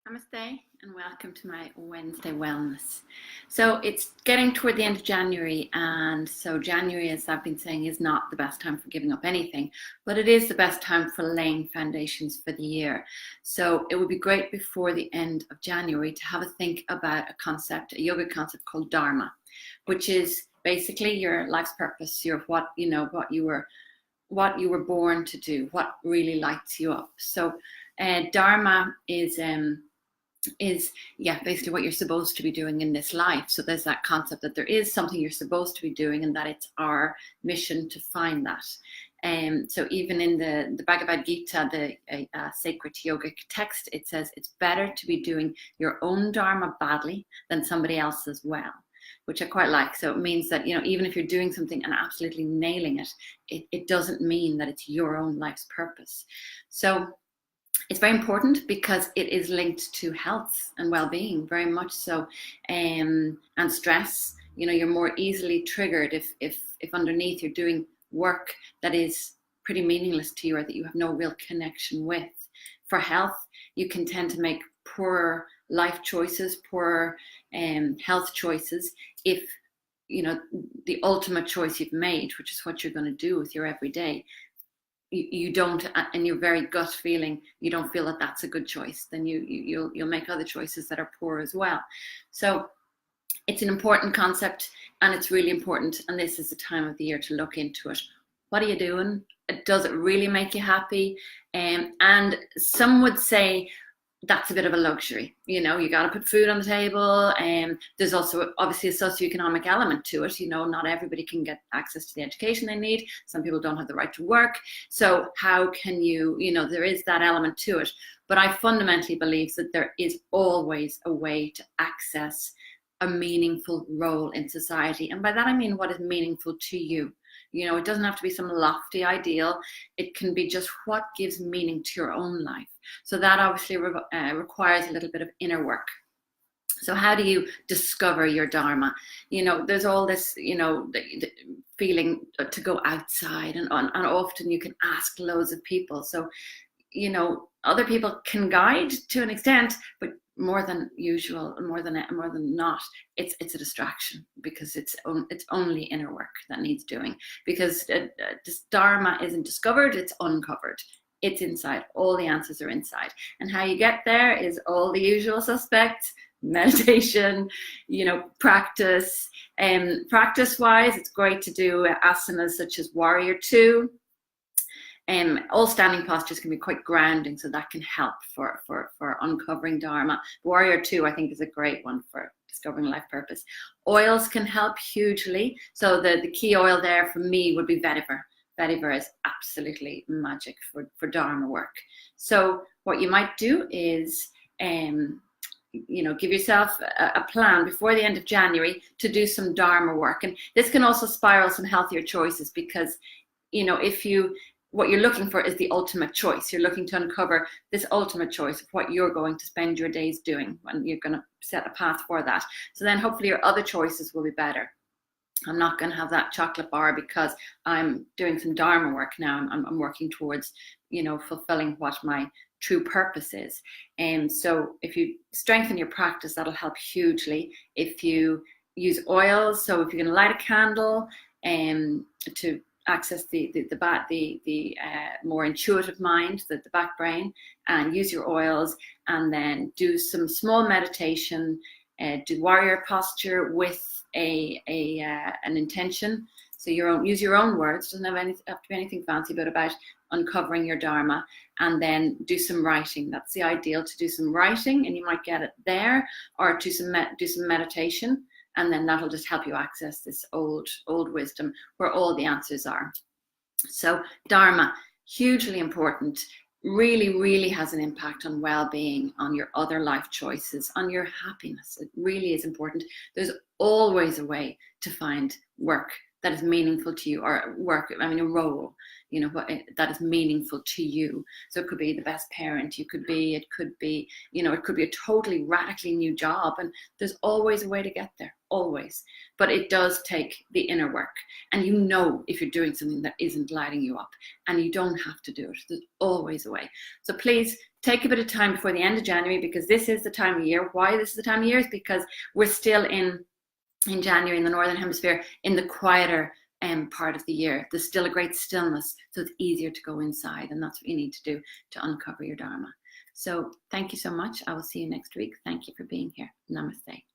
Namaste and welcome to my Wednesday Wellness. So it's getting toward the end of January, and so January, as I've been saying, is not the best time for giving up anything, but it is the best time for laying foundations for the year. So it would be great before the end of January to have a think about a yoga concept called Dharma, which is basically your life's purpose, what you were born to do, what really lights you up. So Dharma is basically what you're supposed to be doing in this life. So there's that concept that there is something you're supposed to be doing, and that it's our mission to find that. So even in the Bhagavad Gita, the sacred yogic text, it says it's better to be doing your own Dharma badly than somebody else's well, which I quite like. So it means that, even if you're doing something and absolutely nailing it doesn't mean that it's your own life's purpose. So it's very important because it is linked to health and well-being, very much so, and stress. You're more easily triggered if underneath you're doing work that is pretty meaningless to you or that you have no real connection with. For health, you can tend to make poorer life choices, poorer health choices if the ultimate choice you've made, which is what you're going to do with your everyday, you don't, and your very gut feeling, you don't feel that that's a good choice, then you'll make other choices that are poor as well. So it's an important concept, and it's really important, and this is the time of the year to look into it. What are you doing? Does it really make you happy? And some would say that's a bit of a luxury. You got to put food on the table, and there's also obviously a socioeconomic element to it. Not everybody can get access to the education they need. Some people don't have the right to work. So how can there is that element to it. But I fundamentally believe that there is always a way to access a meaningful role in society. And by that I mean what is meaningful to you. It doesn't have to be some lofty ideal. It can be just what gives meaning to your own life. So that obviously requires a little bit of inner work. So how do you discover your Dharma? There's all this, the feeling to go outside, and often you can ask loads of people. So, other people can guide to an extent, but more than usual, more than not, it's a distraction, because it's only inner work that needs doing. Because this Dharma isn't discovered, it's uncovered. It's inside. All the answers are inside. And how you get there is all the usual suspects: meditation, practice. Practice-wise, it's great to do asanas such as Warrior 2. All standing postures can be quite grounding, so that can help for uncovering Dharma. Warrior 2, I think, is a great one for discovering life purpose. Oils can help hugely. So the key oil there for me would be vetiver. Vetiver is absolutely magic for Dharma work. So what you might do is, give yourself a plan before the end of January to do some Dharma work. And this can also spiral some healthier choices, because, what you're looking for is the ultimate choice. You're looking to uncover this ultimate choice of what you're going to spend your days doing, when you're going to set a path for that. So then hopefully your other choices will be better. I'm not going to have that chocolate bar because I'm doing some Dharma work now. I'm working towards, fulfilling what my true purpose is. And so if you strengthen your practice, that'll help hugely. If you use oils, so if you're going to light a candle to access the more intuitive mind, the back brain, and use your oils, and then do some small meditation, do warrior posture with an intention. So use your own words. Doesn't have to be anything fancy, but about uncovering your Dharma, and then do some writing. That's the ideal, to do some writing, and you might get it there, or do some meditation. And then that'll just help you access this old wisdom where all the answers are. So Dharma, hugely important, really, really has an impact on well-being, on your other life choices, on your happiness. It really is important. There's always a way to find work that is meaningful to you, or work, I mean, a role, you know, what that is meaningful to you. So it could be the best parent you could be, it could be, you know, it could be a totally radically new job, and there's always a way to get there, always. But it does take the inner work, and you know if you're doing something that isn't lighting you up, and you don't have to do it. There's always a way. So please take a bit of time before the end of January, because this is the time of year. Why this is the time of year is because we're still in January in the Northern Hemisphere, in the quieter part of the year. There's still a great stillness, so it's easier to go inside, and that's what you need to do to uncover your Dharma. So thank you so much. I will see you next week. Thank you for being here. Namaste.